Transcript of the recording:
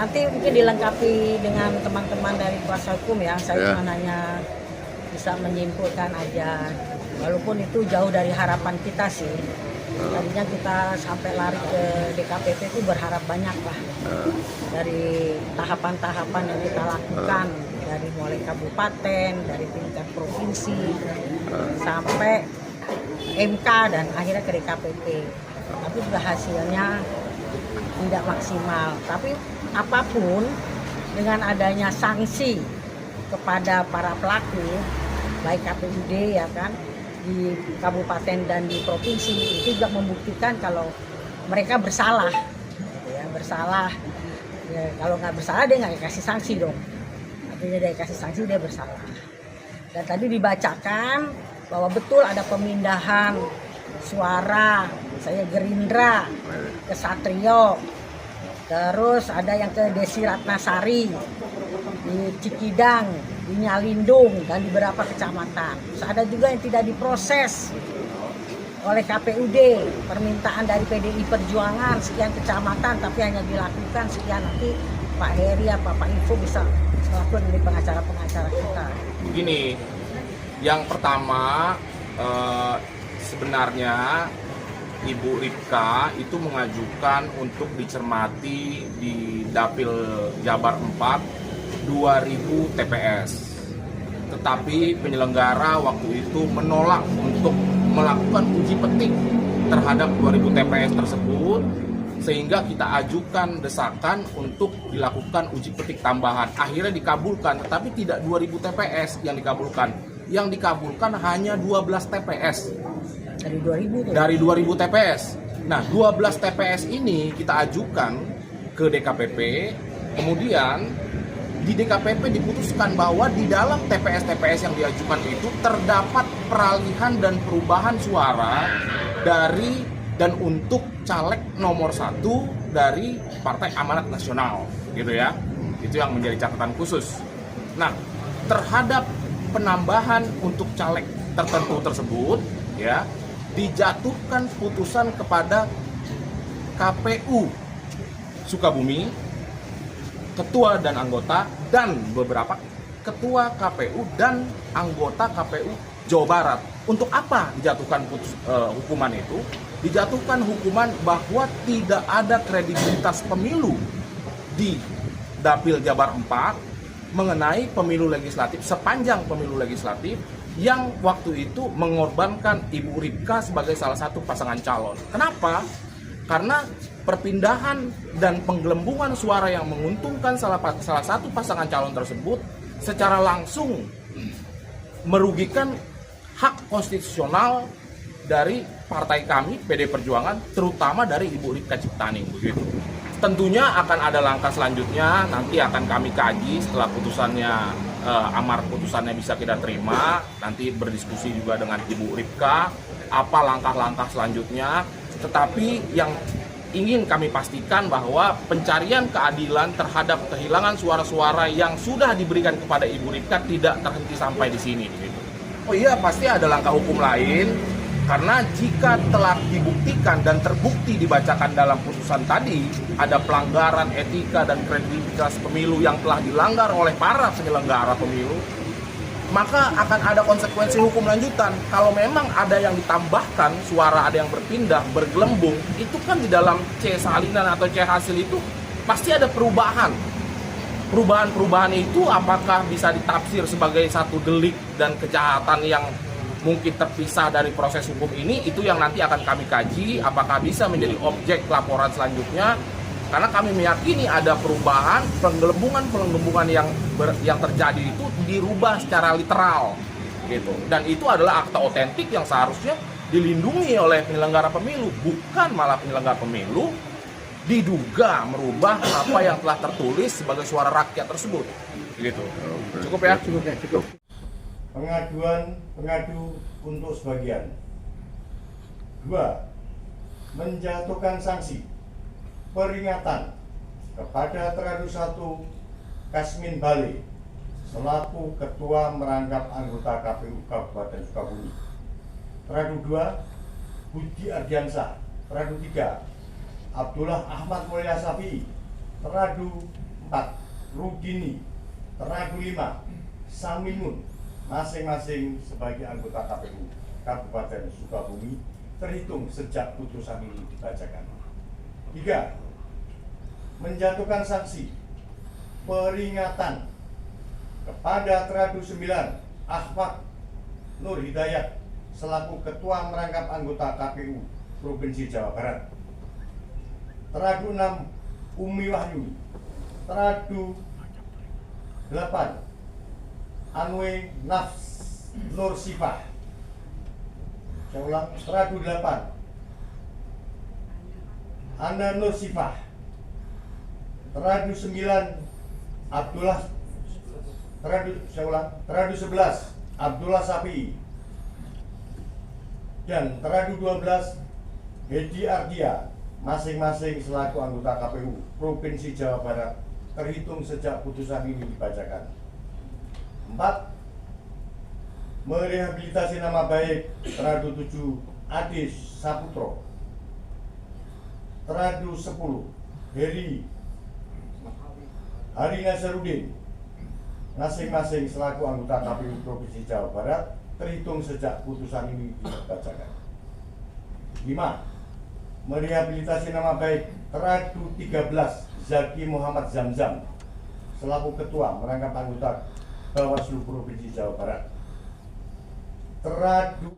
Nanti mungkin dilengkapi dengan teman-teman dari kuasa hukum ya. Saya cuma hanya bisa menyimpulkan aja. Walaupun itu jauh dari harapan kita sih. Tadinya kita sampai lari ke DKPP itu berharap banyak lah. Dari tahapan-tahapan yang kita lakukan. Dari mulai kabupaten, dari tingkat provinsi, sampai MK dan akhirnya ke DKPP. Tapi juga hasilnya tidak maksimal. Tapi apapun dengan adanya sanksi kepada para pelaku, baik KPUD ya kan, di kabupaten dan di provinsi, itu juga membuktikan kalau mereka bersalah. Ya, bersalah. Ya, kalau nggak bersalah dia nggak dikasih sanksi dong. Artinya dia dikasih sanksi dia bersalah. Dan tadi dibacakan bahwa betul ada pemindahan suara, saya Gerindra ke Satrio, terus ada yang ke Desi Ratnasari di Cikidang, di Nyalindung dan di beberapa kecamatan. Terus ada juga yang tidak diproses oleh KPUD, permintaan dari PDI Perjuangan sekian kecamatan tapi hanya dilakukan sekian. Nanti Pak Heri apa Pak Info bisa melakukan dari pengacara-pengacara kita. Begini, yang pertama sebenarnya Ibu Ripka itu mengajukan untuk dicermati di Dapil Jabar 4 2000 TPS. Tetapi penyelenggara waktu itu menolak untuk melakukan uji petik terhadap 2000 TPS tersebut, sehingga kita ajukan desakan untuk dilakukan uji petik tambahan. Akhirnya dikabulkan, tetapi tidak 2000 TPS yang dikabulkan. Yang dikabulkan hanya 12 TPS. Dari 2000 TPS. Nah, 12 TPS ini kita ajukan ke DKPP, kemudian di DKPP diputuskan bahwa di dalam TPS-TPS yang diajukan itu terdapat peralihan dan perubahan suara dari dan untuk caleg nomor 1 dari Partai Amanat Nasional, gitu ya. Itu yang menjadi catatan khusus. Nah, terhadap penambahan untuk caleg tertentu tersebut, ya, dijatuhkan putusan kepada KPU Sukabumi, ketua dan anggota, dan beberapa ketua KPU dan anggota KPU Jawa Barat. Untuk apa dijatuhkan hukuman itu? Dijatuhkan hukuman bahwa tidak ada kredibilitas pemilu di Dapil Jabar 4 mengenai pemilu legislatif, sepanjang pemilu legislatif yang waktu itu mengorbankan Ibu Ripka sebagai salah satu pasangan calon. Kenapa? Karena perpindahan dan penggelembungan suara yang menguntungkan salah satu pasangan calon tersebut secara langsung merugikan hak konstitusional dari partai kami, PD Perjuangan, terutama dari Ibu Ripka Ciptaning, begitu. Tentunya akan ada langkah selanjutnya, nanti akan kami kaji setelah putusannya, amar putusannya bisa kita terima, nanti berdiskusi juga dengan Ibu Ripka, apa langkah-langkah selanjutnya. Tetapi yang ingin kami pastikan bahwa pencarian keadilan terhadap kehilangan suara-suara yang sudah diberikan kepada Ibu Ripka tidak terhenti sampai di sini. Gitu. Oh iya, pasti ada langkah hukum lain, karena jika telah dibuktikan dan terbukti dibacakan dalam putusan tadi ada pelanggaran etika dan kredibilitas pemilu yang telah dilanggar oleh para penyelenggara pemilu, maka akan ada konsekuensi hukum lanjutan. Kalau memang ada yang ditambahkan, suara ada yang berpindah, bergelembung, itu kan di dalam C salinan atau C hasil itu pasti ada perubahan. Perubahan-perubahan itu apakah bisa ditafsir sebagai satu delik dan kejahatan yang mungkin terpisah dari proses hukum ini, itu yang nanti akan kami kaji, apakah bisa menjadi objek laporan selanjutnya. Karena kami meyakini ada perubahan, penggelembungan yang terjadi itu dirubah secara literal, gitu. Dan itu adalah akta otentik yang seharusnya dilindungi oleh penyelenggara pemilu, bukan malah penyelenggara pemilu diduga merubah apa yang telah tertulis sebagai suara rakyat tersebut, gitu. Cukup ya? Cukup. Pengadu untuk sebagian. 2. Menjatuhkan sanksi peringatan kepada teradu 1 Kasmin Bale selaku ketua merangkap anggota KPU Kabupaten Sukabumi. Teradu 2 Budi Ardiansah. Teradu 3 Abdullah Ahmad Mulya Safi. Teradu 4 Rudini, Teradu 5 Samimun, masing-masing sebagai anggota KPU Kabupaten Sukabumi terhitung sejak putusan ini dibacakan. 3. Menjatuhkan sanksi peringatan kepada Teradu 9 Ahmad Nur Hidayat selaku Ketua Merangkap Anggota KPU Provinsi Jawa Barat. Teradu 6 Umi Wahyu. Teradu 8 Anwe Nafs Nur Sifah. Saya ulang, Teradu 8 Ana Nur Sifah. Teradu 9 Abdullah. Teradu 11 Abdullah Sapi. Dan Teradu 12 Hedi Ardia, masing-masing selaku anggota KPU Provinsi Jawa Barat terhitung sejak putusan ini dibacakan. 4. Merehabilitasi nama baik Teradu 7 Adis Saputro. Teradu 10 Hari Nasarudin, masing-masing selaku anggota KPU Provinsi Jawa Barat terhitung sejak putusan ini dibacakan. 5. Merehabilitasi nama baik Teradu 13 Zaki Muhammad Zamzam selaku Ketua Merangkap Anggota Bawaslu Provinsi Jawa Barat. Teradu